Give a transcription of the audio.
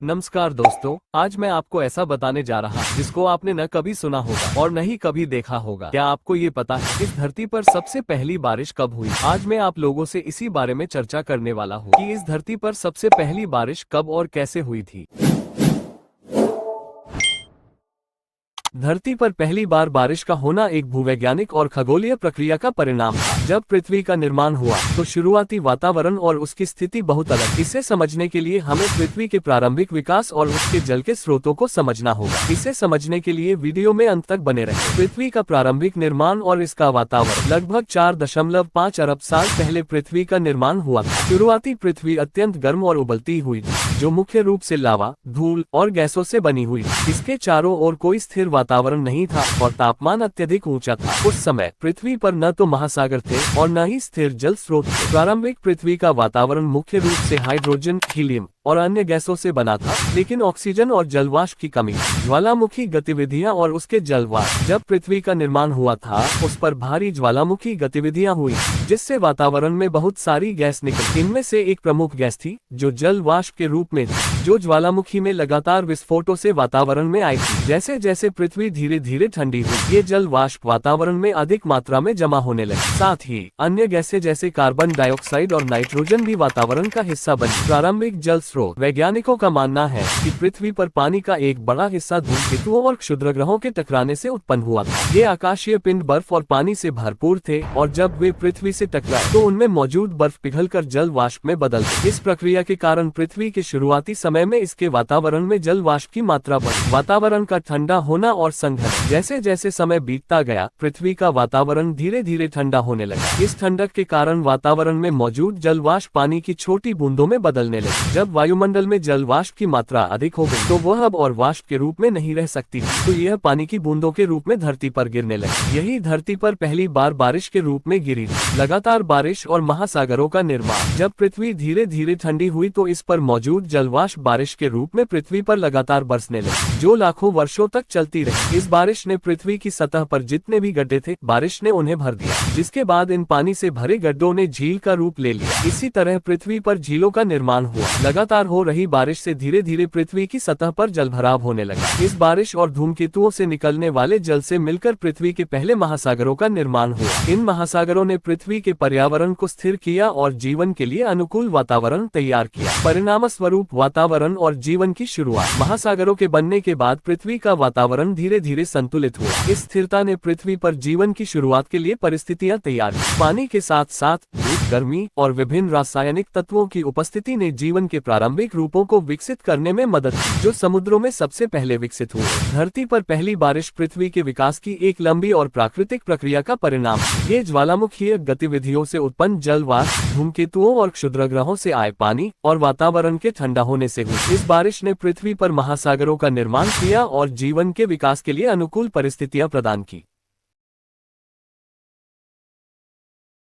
नमस्कार दोस्तों, आज मैं आपको ऐसा बताने जा रहा हूँ जिसको आपने न कभी सुना होगा और न ही कभी देखा होगा। क्या आपको ये पता है इस धरती पर सबसे पहली बारिश कब हुई? आज मैं आप लोगों से इसी बारे में चर्चा करने वाला हूँ कि इस धरती पर सबसे पहली बारिश कब और कैसे हुई थी। धरती पर पहली बार बारिश का होना एक भूवैज्ञानिक और खगोलीय प्रक्रिया का परिणाम था। जब पृथ्वी का निर्माण हुआ तो शुरुआती वातावरण और उसकी स्थिति बहुत अलग। इसे समझने के लिए हमें पृथ्वी के प्रारंभिक विकास और उसके जल के स्रोतों को समझना होगा। इसे समझने के लिए वीडियो में अंत तक बने रहें। पृथ्वी का प्रारंभिक निर्माण और इसका वातावरण। लगभग 4.5 अरब साल पहले पृथ्वी का निर्माण हुआ था। शुरुआती पृथ्वी अत्यंत गर्म और उबलती हुई थी, जो मुख्य रूप से लावा, धूल और गैसों से बनी हुई थी। इसके चारों ओर कोई स्थिर वातावरण नहीं था और तापमान अत्यधिक ऊंचा था। उस समय पृथ्वी पर न तो महासागर थे और न ही स्थिर जल स्रोत थे। प्रारंभिक पृथ्वी का वातावरण मुख्य रूप से हाइड्रोजन, हीलियम और अन्य गैसों से बना था, लेकिन ऑक्सीजन और जलवाष्प की कमी। ज्वालामुखी गतिविधियां और उसके जलवाष्प। जब पृथ्वी का निर्माण हुआ था उस पर भारी ज्वालामुखी गतिविधियां हुई, जिससे वातावरण में बहुत सारी गैस निकली। इनमें से एक प्रमुख गैस थी जो जलवाष्प के रूप में थी, जो ज्वालामुखी में लगातार विस्फोटों से वातावरण में आई थी। जैसे जैसे पृथ्वी धीरे धीरे ठंडी हुई, ये जल वाष्प वातावरण में अधिक मात्रा में जमा होने लगे। साथ ही अन्य गैसें जैसे कार्बन डाइऑक्साइड और नाइट्रोजन भी वातावरण का हिस्सा बनी। प्रारंभिक जल स्रोत। वैज्ञानिकों का मानना है कि पृथ्वी पर पानी का एक बड़ा हिस्सा धूमकेतुओं और क्षुद्रग्रहों के टकराने से उत्पन्न हुआ था। ये आकाशीय पिंड बर्फ और पानी से भरपूर थे और जब वे पृथ्वी से टकराए तो उनमें मौजूद बर्फ पिघलकर जल वाष्प में बदल गई। इस प्रक्रिया के कारण पृथ्वी के शुरुआती समय में इसके वातावरण में जल वाष्प की मात्रा बढ़ी। वातावरण का ठंडा होना और संघनन। जैसे जैसे समय बीतता गया पृथ्वी का वातावरण धीरे धीरे ठंडा होने लगा। इस ठंडक के कारण वातावरण में मौजूद जल वाष्प पानी की छोटी बूंदों में बदलने लगी। जब वायुमंडल में जल वाष्प की मात्रा अधिक हो गई तो वह अब और वाष्प के रूप में नहीं रह सकती थी, तो यह पानी की बूंदों के रूप में धरती पर गिरने लगी। यही धरती पर पहली बार बारिश के रूप में गिरी थी। लगातार बारिश और महासागरों का निर्माण। जब पृथ्वी धीरे धीरे ठंडी हुई तो इस पर मौजूद जलवाष्प बारिश के रूप में पृथ्वी पर लगातार बरसने लगी, जो लाखों वर्षों तक चलती रही। इस बारिश ने पृथ्वी की सतह पर जितने भी गड्ढे थे, बारिश ने उन्हें भर दिया, जिसके बाद इन पानी से भरे गड्ढों ने झील का रूप ले लिया। इसी तरह पृथ्वी पर झीलों का निर्माण हुआ। लगातार हो रही बारिश से धीरे धीरे पृथ्वी की सतह पर जलभराव होने लगा। इस बारिश और धूमकेतुओं से निकलने वाले जल से मिलकर पृथ्वी के पहले महासागरों का निर्माण हुआ। इन महासागरों ने पृथ्वी के पर्यावरण को स्थिर किया और जीवन के लिए अनुकूल वातावरण तैयार किया। परिणाम स्वरूप वातावरण और जीवन की शुरुआत। महासागरों के बनने के बाद पृथ्वी का वातावरण धीरे धीरे संतुलित हुआ। इस स्थिरता ने पृथ्वी पर जीवन की शुरुआत के लिए परिस्थितियां तैयार की। पानी के साथ साथ धूप, गर्मी और विभिन्न रासायनिक तत्वों की उपस्थिति ने जीवन के प्रारंभिक रूपों को विकसित करने में मदद की, जो समुद्रों में सबसे पहले विकसित हुए। धरती पर पहली बारिश पृथ्वी के विकास की एक लंबी और प्राकृतिक प्रक्रिया का परिणाम। ये ज्वालामुखीय गतिविधियों से उत्पन्न जल वाष्प, धूमकेतुओं और क्षुद्रग्रहों से आए पानी और वातावरण के ठंडा होने से हुई। इस बारिश ने पृथ्वी पर महासागरों का निर्माण किया और जीवन के विकास के लिए अनुकूल परिस्थितियां प्रदान की।